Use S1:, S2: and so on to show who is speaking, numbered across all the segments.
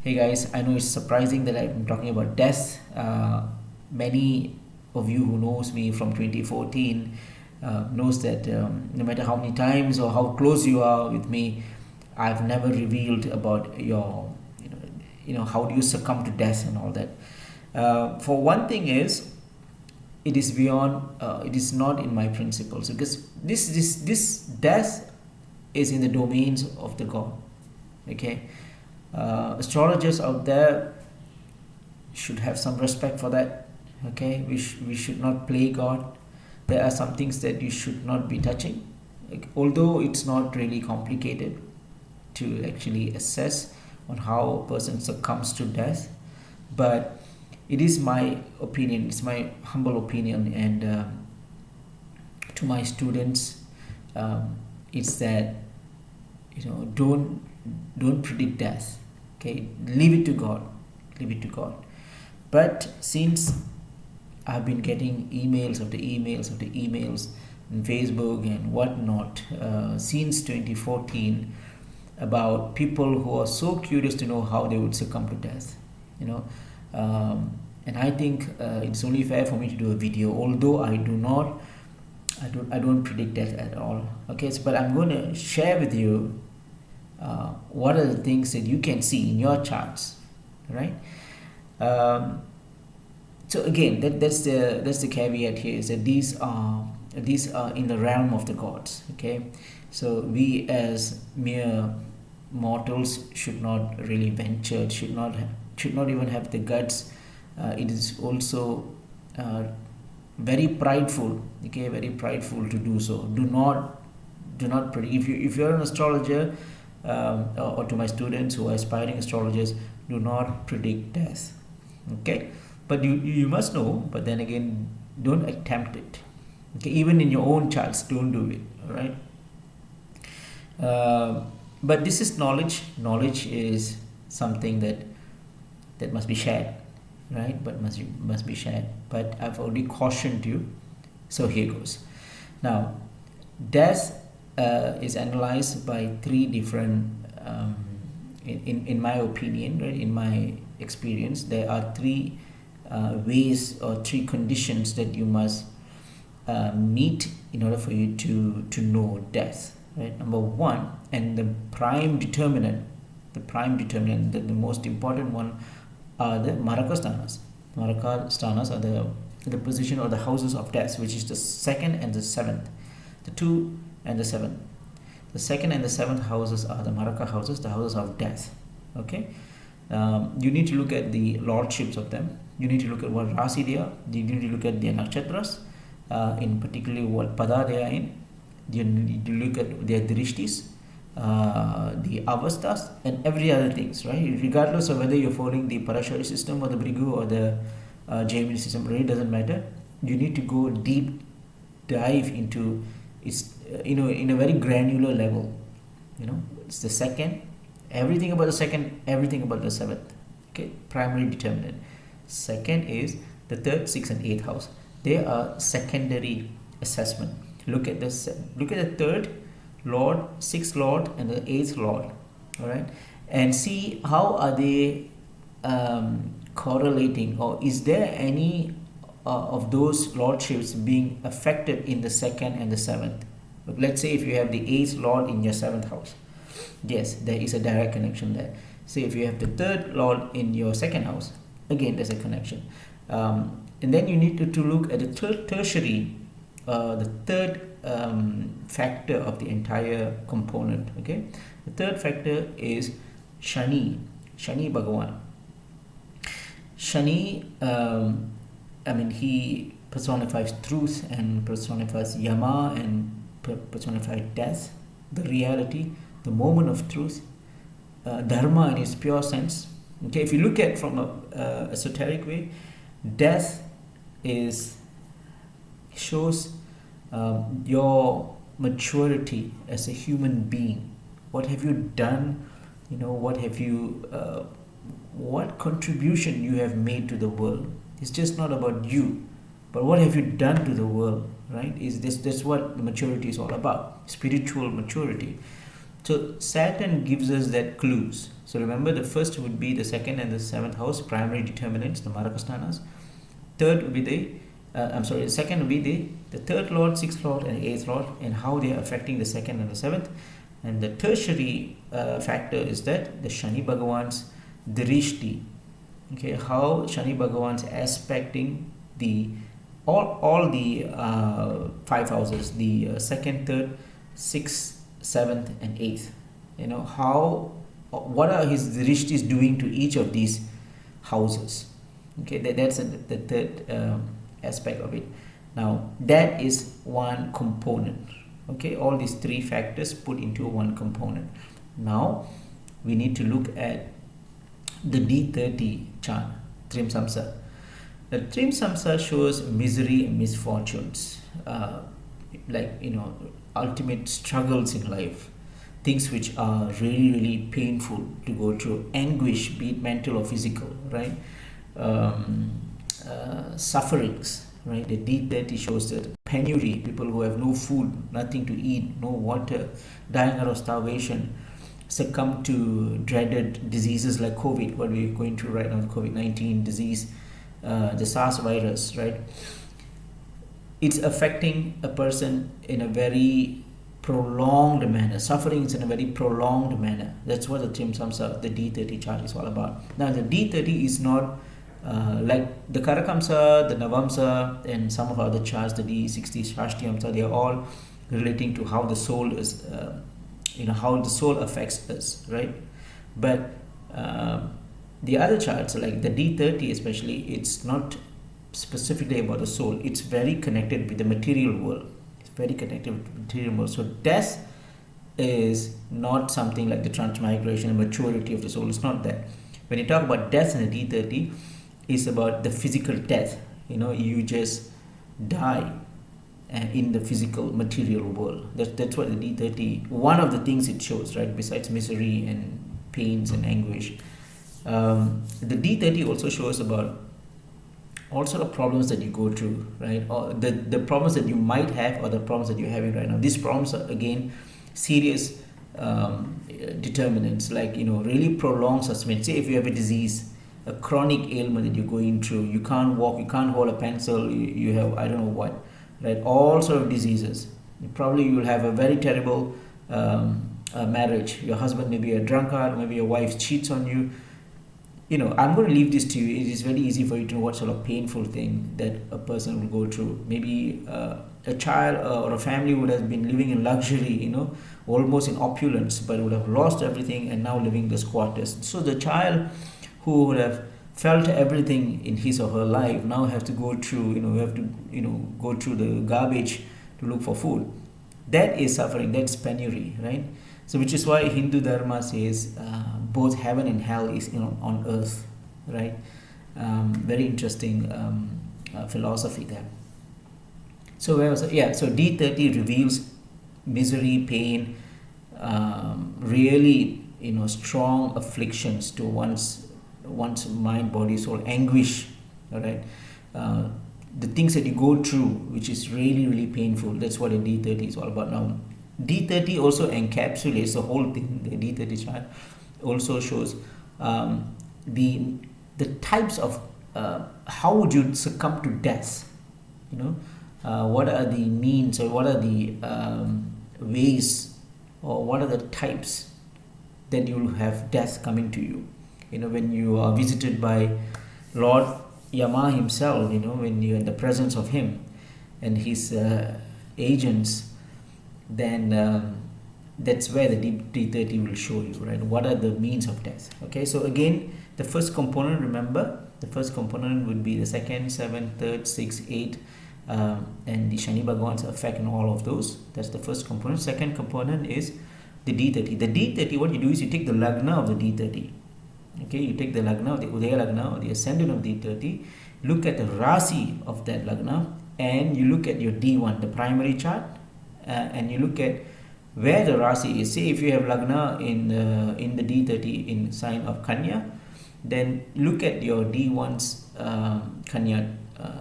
S1: Hey guys, I know it's surprising that I'm talking about death. Many of you who knows me from 2014 knows that no matter how many times or how close you are with me, I've never revealed about your, how do you succumb to death and all that. For one thing is, it is beyond. It is not in my principles because this death is in the domains of the God. Okay, astrologers out there should have some respect for that. Okay, we should not play God. There are some things that you should not be touching, although it's not really complicated to actually assess on how a person succumbs to death, but it is my opinion, it's my humble opinion, and to my students, it's that don't predict death. Okay, leave it to God, leave it to God. But since I've been getting emails after emails after emails on Facebook and whatnot since 2014 about people who are so curious to know how they would succumb to death, and I think it's only fair for me to do a video, although I don't predict death at all. Okay, but I'm going to share with you what are the things that you can see in your charts, right? So again, that's the caveat here, is that these are in the realm of the gods. Okay, so we as mere mortals should not really venture, should not even have the guts. It is also very prideful. Okay, very prideful to do so. Do not predict. If you're an astrologer, or to my students who are aspiring astrologers, do not predict death. Okay, but you must know. But then again, don't attempt it. Okay, even in your own charts, don't do it. All right. But this is knowledge. Knowledge is something that must be shared, right? But must be shared. But I've already cautioned you, so here goes. Now, death is analyzed by three different. In my opinion, right? In my experience, there are three ways or three conditions that you must meet in order for you to know death. Right? Number one, and the prime determinant, the most important one, are the Maraka Sthanas. Maraka Sthanas are the position or the houses of death, which is the second and the seventh, the 2 and the 7. The second and the seventh houses are the Maraka houses, the houses of death. Okay, you need to look at the lordships of them. You need to look at what Rasi they are. You need to look at their nakshatras, in particularly what pada they are in. You need to look at their drishtis, the avasthas, and every other things, right? Regardless of whether you're following the Parashari system or the Bhrigu or the Jaimini system, really doesn't matter. You need to go deep dive into it's in a very granular level. It's the second, everything about the second, everything about the seventh. Okay, primary determinant. Second is the third, sixth, and eighth house. They are secondary assessment. Look at the third lord, sixth lord, and the eighth lord. All right, and see how are they correlating, or is there any of those lordships being affected in the second and the seventh. But let's say if you have the eighth lord in your seventh house, yes, there is a direct connection there. Say if you have the third lord in your second house, again there's a connection. And then you need to look at the tertiary, the third factor of the entire component. Okay, the third factor is Shani Bhagavan. Shani, he personifies truth and personifies Yama and personifies death, the reality, the moment of truth, Dharma in its pure sense. Okay, if you look at from a esoteric way, death shows your maturity as a human being. What have you done? What contribution you have made to the world. It's just not about you, but what have you done to the world, right? That's what the maturity is all about, spiritual maturity. So Saturn gives us that clues. So remember, the first would be the second and the seventh house, primary determinants, the Marakasthanas. Third would be the second would be the third lord, sixth lord, and eighth lord, and how they are affecting the second and the seventh. And the tertiary factor is that the Shani Bhagavan's Drishti, okay, how Shani Bhagavan's aspecting the all the five houses, the second, third, sixth, seventh, and eighth. How what are his drishtis doing to each of these houses? Okay, that's the third aspect of it. Now that is one component. Okay, all these three factors put into one component. Now we need to look at the D30 chart, Trim Samsa. The Trim Samsa shows misery and misfortunes, ultimate struggles in life, things which are really, really painful to go through, anguish, be it mental or physical, right? Sufferings, right? The D30 shows that penury, people who have no food, nothing to eat, no water, dying out of starvation, succumb to dreaded diseases like COVID, what we're going through right now, the COVID-19 disease, the SARS virus, right? It's affecting a person in a very prolonged manner. Suffering is in a very prolonged manner. That's what the Trim Samsa, the D30 chart is all about. Now the D30 is not like the Karakamsa, the Navamsa, and some of other charts, the D60, Shashtiyamsa, they are all relating to how the soul is, how the soul affects us, right? But the other charts, like the D30 especially, it's not specifically about the soul. It's very connected with the material world. It's very connected with the material world. So death is not something like the transmigration and maturity of the soul. It's not that. When you talk about death in the D30, it's about the physical death. You just die in the physical material world. That's what the D30, one of the things it shows, right? Besides misery and pains and anguish. The D30 also shows about all sort of problems that you go through, right? Or the problems that you might have, or the problems that you're having right now. These problems are, again, serious determinants, like, really prolonged suspense. Say if you have a disease, a chronic ailment that you're going through, you can't walk, you can't hold a pencil, you have, I don't know what, right? All sort of diseases. Probably you will have a very terrible marriage. Your husband may be a drunkard, maybe your wife cheats on you. I'm going to leave this to you. It is very easy for you to know what sort of painful thing that a person will go through. Maybe a child or a family would have been living in luxury, almost in opulence, but would have lost everything and now living in the squatters. So the child who would have felt everything in his or her life now have to go through, go through the garbage to look for food. That is suffering. That's penury, right? So which is why Hindu Dharma says both heaven and hell is on earth, right? Very interesting philosophy there. So where was it? Yeah, so D30 reveals misery, pain, really strong afflictions to one's mind, body, soul, anguish, all right? The things that you go through, which is really, really painful. That's what a D30 is all about. Now, D30 also encapsulates the whole thing. The D30 chart also shows the types of how would you succumb to death. What are the means, or what are the ways, or what are the types that you will have death coming to you. When you are visited by Lord Yama himself, when you're in the presence of him and his agents, then that's where the D30 will show you, right? What are the means of death? Okay, so again, the first component, remember, the first component would be the second, seventh, third, sixth, eighth, and the Shani Bhagavan's effect in all of those. That's the first component. Second component is the D30. The D30, what you do is you take the Lagna of the D30. Okay, you take the Lagna of the Udaya Lagna or the ascendant of D30, look at the Rasi of that Lagna, and you look at your D1, the primary chart, and you look at where the Rasi is. Say if you have Lagna in the D30 in sign of Kanya, then look at your D1's Kanya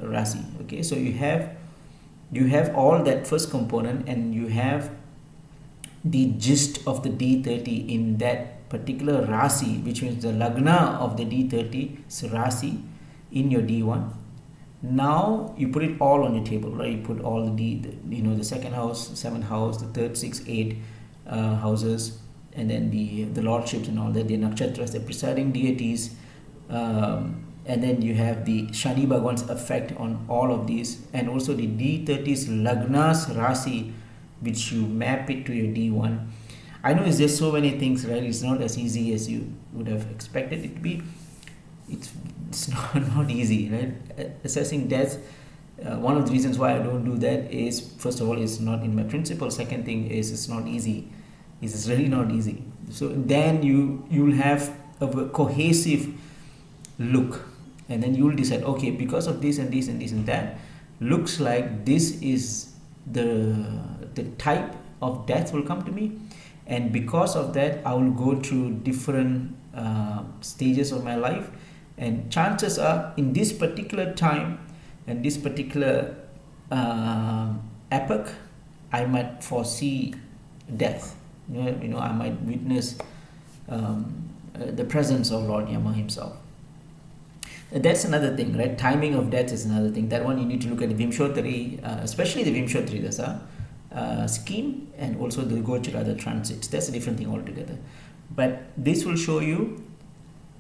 S1: Rasi. Okay, so you have all that first component, and you have the gist of the D30 in that particular Rasi, which means the Lagna of the D30 is Rasi in your D1. Now you put it all on your table, right? You put all the second house, seventh house, the third, six, eight houses, and then the lordships and all that, the nakshatras, the presiding deities, and then you have the Shani Bhagwan's effect on all of these, and also the D30's Lagna's Rasi, which you map it to your D1. I know it's just so many things, right? It's not as easy as you would have expected it to be. It's not easy, right? Assessing death, one of the reasons why I don't do that is, first of all, it's not in my principle. Second thing is, it's not easy. It's really not easy. So then you'll have a cohesive look, and then you'll decide, okay, because of this and this and this and that, looks like this is the type of death will come to me, and because of that I will go through different stages of my life, and chances are in this particular time and this particular epoch I might foresee death. I might witness the presence of Lord Yama himself. That's another thing, right? Timing of death is another thing. That one you need to look at the Vimshottari, especially the Vimshottari Dasa scheme, and also the Gochara, the transits. That's a different thing altogether. But this will show you,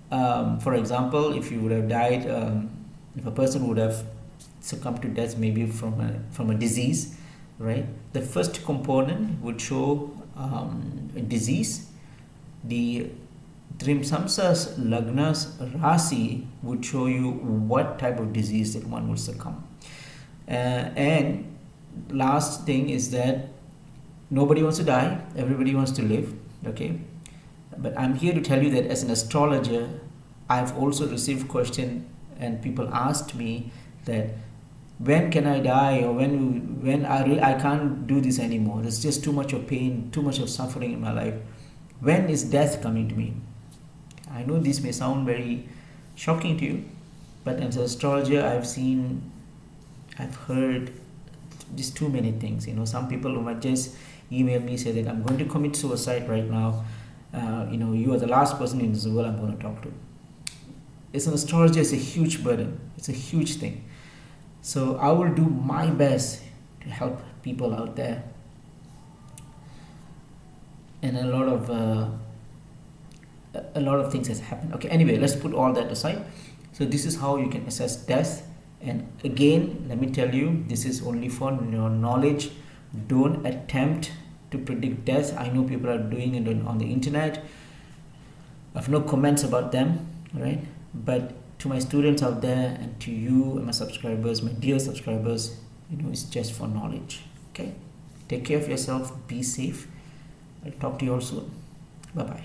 S1: for example, if you would have died, if a person would have succumbed to death maybe from a disease, right? The first component would show a disease. The Trimsamsa's Lagna's Rasi would show you what type of disease that one will succumb. And last thing is that nobody wants to die, everybody wants to live, okay? But I'm here to tell you that as an astrologer, I've also received question, and people asked me that when can I die, or when I can't do this anymore. There's just too much of pain, too much of suffering in my life. When is death coming to me? I know this may sound very shocking to you, but as an astrologer, I've heard just too many things. Some people who might just email me, say that I'm going to commit suicide right now. You are the last person in this world I'm going to talk to. As an astrologer, it's a huge burden. It's a huge thing. So I will do my best to help people out there. And a lot of things has happened. Okay, anyway, let's put all that aside. So this is how you can assess death. And again, let me tell you, this is only for your knowledge. Don't attempt to predict death. I know people are doing it on the internet. I have no comments about them, right? But to my students out there, and to you and my subscribers, my dear subscribers, it's just for knowledge. Okay, take care of yourself, be safe. I'll talk to you all soon. Bye bye.